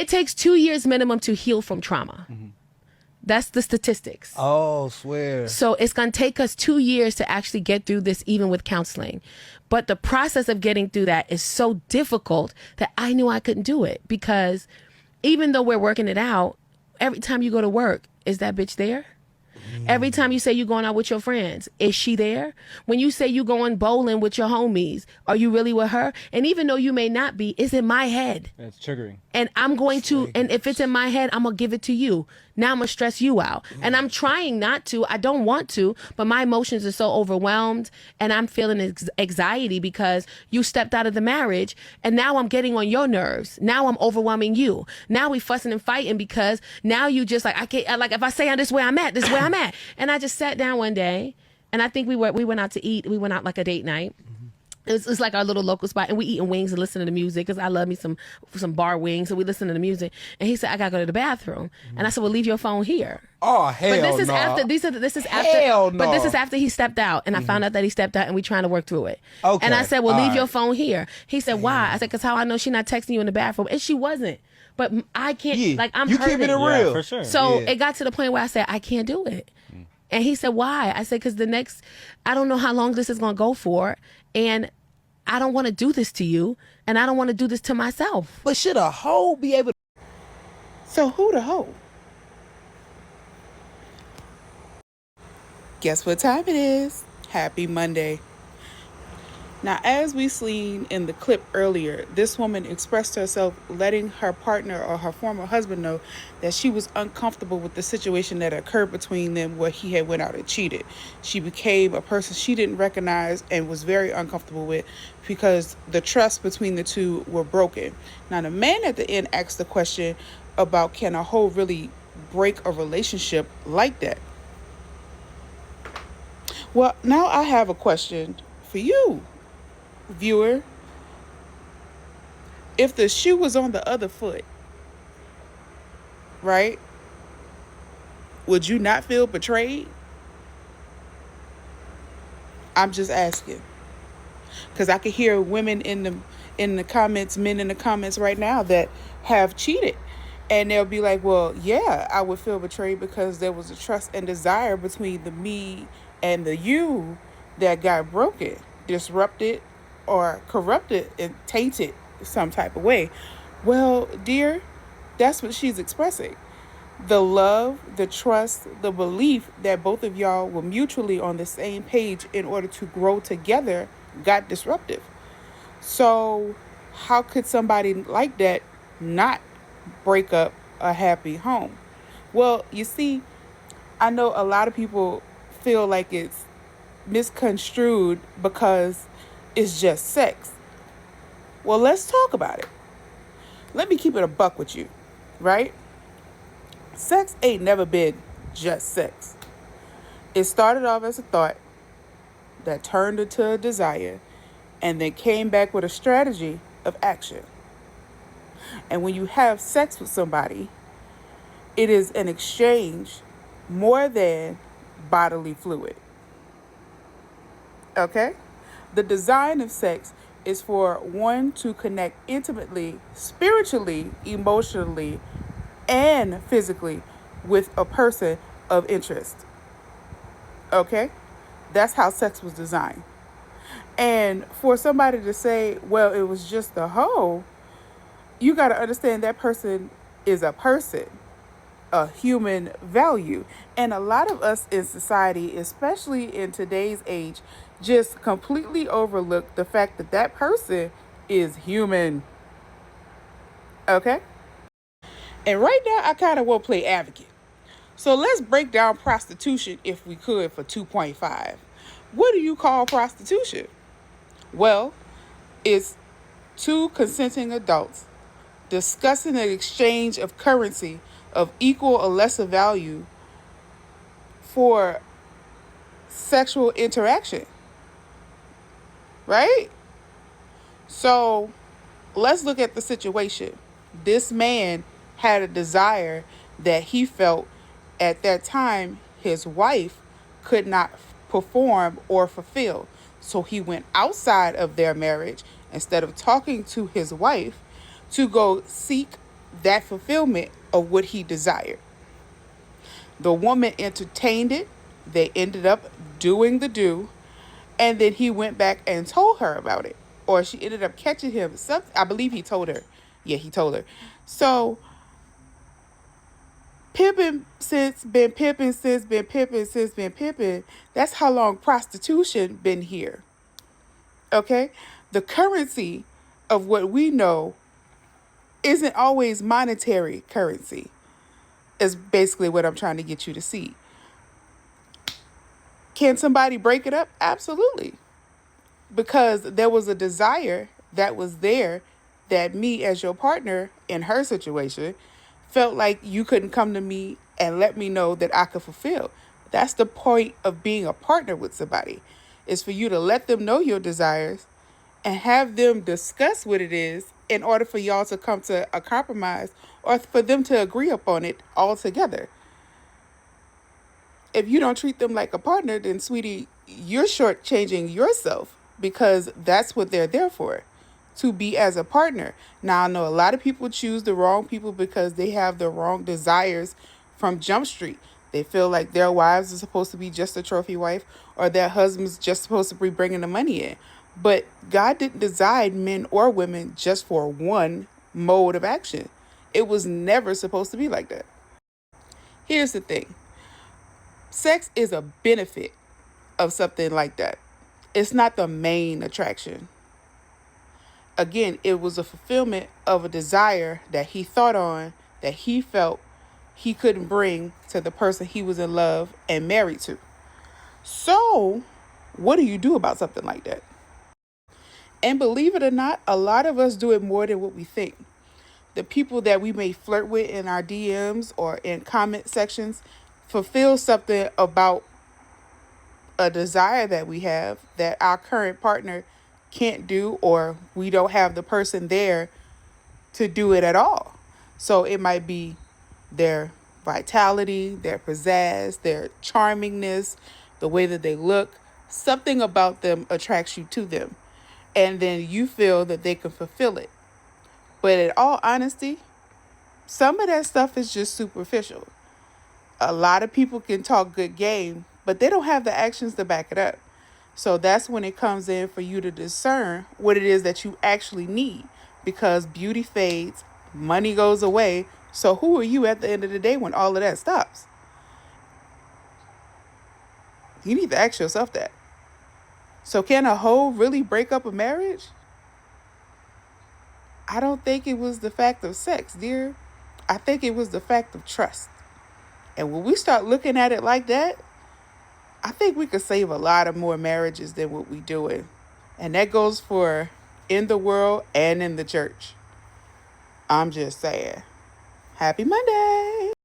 It takes 2 years minimum to heal from trauma. That's the statistics. Oh, swear. So it's going to take us 2 years to actually get through this, even with counseling. But the process of getting through that is so difficult that I knew I couldn't do it, because even though we're working it out, every time you go to work, is that bitch there? Every time you say you're going out with your friends, is she there? When you say you going bowling with your homies, are you really with her? And even though you may not be, it's in my head. It's triggering. And I'm going to, and if it's in my head, I'm going to give it to you. Now I'm going to stress you out. And I'm trying not to. I don't want to, but my emotions are so overwhelmed, and I'm feeling anxiety because you stepped out of the marriage, and now I'm getting on your nerves. Now I'm overwhelming you. Now we fussing and fighting because now you just like, I can't, like if I say this way I'm at, this is where I'm at. And I just sat down one day, and I think we went out to eat. We went out like a date night. It's like our little local spot, and we eating wings and listening to music because I love me some bar wings, so we listen to the music. And he said, I gotta go to the bathroom, and I said, well, leave your phone here. Oh, hell no. But this is after Hell but this no. is after he stepped out, and I found out that he stepped out, and we trying to work through it. Okay. And I said, well, All leave your right. phone here. He said, why? I said, because how I know she not texting you in the bathroom, and she wasn't. But I can't, Yeah. like, I'm You hurting. keeping it real. Yeah, for sure. So Yeah. it got to the point where I said, I can't do it. And he said, why? I said, because I don't know how long this is going to go for. And I don't want to do this to you. And I don't want to do this to myself. But should a hoe be able to... So who the hoe? Guess what time it is? Happy Monday. Now, as we seen in the clip earlier, this woman expressed herself letting her partner or her former husband know that she was uncomfortable with the situation that occurred between them where he had went out and cheated. She became a person she didn't recognize and was very uncomfortable with because the trust between the two were broken. Now, the man at the end asked the question about, can a hoe really break a relationship like that? Well, now I have a question for you, viewer. If the shoe was on the other foot, right, would you not feel betrayed? I'm just asking, because I can hear women in the comments, men in the comments right now that have cheated, and they'll be like, well, yeah, I would feel betrayed because there was a trust and desire between the me and the you that got broken, disrupted, or corrupted and tainted some type of way. Well, dear, that's what she's expressing. The love, the trust, the belief that both of y'all were mutually on the same page in order to grow together got disruptive. So how could somebody like that not break up a happy home? Well, you see, I know a lot of people feel like it's misconstrued because it's just sex. Well, let's talk about it. Let me keep it a buck with you, right? Sex ain't never been just sex. It started off as a thought that turned into a desire and then came back with a strategy of action. And when you have sex with somebody, it is an exchange more than bodily fluid. Okay? The design of sex is for one to connect intimately, spiritually, emotionally, and physically with a person of interest. Okay? That's how sex was designed. And for somebody to say, well, it was just a hoe, you got to understand that person is a person, a human value. And a lot of us in society, especially in today's age, just completely overlook the fact that that person is human. Okay? And right now, I kind of will play advocate. So let's break down prostitution, if we could, for 2.5. What do you call prostitution? Well, it's two consenting adults discussing an exchange of currency of equal or lesser value for sexual interaction. Right? So let's look at the situation. This man had a desire that he felt at that time his wife could not perform or fulfill. So he went outside of their marriage instead of talking to his wife to go seek that fulfillment of what he desired. The woman entertained it. They ended up doing the do. And then he went back and told her about it. Or she ended up catching him. I believe he told her. Yeah, he told her. So pimping since been pimping since been pimping since been pimping. That's how long prostitution been here. Okay? The currency of what we know isn't always monetary currency, is basically what I'm trying to get you to see. Can somebody break it up? Absolutely. Because there was a desire that was there that me as your partner in her situation felt like you couldn't come to me and let me know that I could fulfill. That's the point of being a partner with somebody, is for you to let them know your desires and have them discuss what it is in order for y'all to come to a compromise or for them to agree upon it all together. If you don't treat them like a partner, then sweetie, you're shortchanging yourself, because that's what they're there for, to be as a partner. Now, I know a lot of people choose the wrong people because they have the wrong desires from Jump Street. They feel like their wives are supposed to be just a trophy wife, or their husband's just supposed to be bringing the money in. But God didn't design men or women just for one mode of action. It was never supposed to be like that. Here's the thing. Sex is a benefit of something like that. It's not the main attraction. Again, it was a fulfillment of a desire that he thought on, that he felt he couldn't bring to the person he was in love and married to. So, what do you do about something like that? And believe it or not, a lot of us do it more than what we think. The people that we may flirt with in our DMs or in comment sections fulfill something about a desire that we have that our current partner can't do, or we don't have the person there to do it at all. So it might be their vitality, their pizzazz, their charmingness, the way that they look. Something about them attracts you to them. And then you feel that they can fulfill it. But in all honesty, some of that stuff is just superficial. A lot of people can talk good game, but they don't have the actions to back it up. So that's when it comes in for you to discern what it is that you actually need, because beauty fades, money goes away. So who are you at the end of the day when all of that stops? You need to ask yourself that. So can a hoe really break up a marriage? I don't think it was the fact of sex, dear. I think it was the fact of trust. And when we start looking at it like that, I think we could save a lot of more marriages than what we're doing. And that goes for in the world and in the church. I'm just saying. Happy Monday.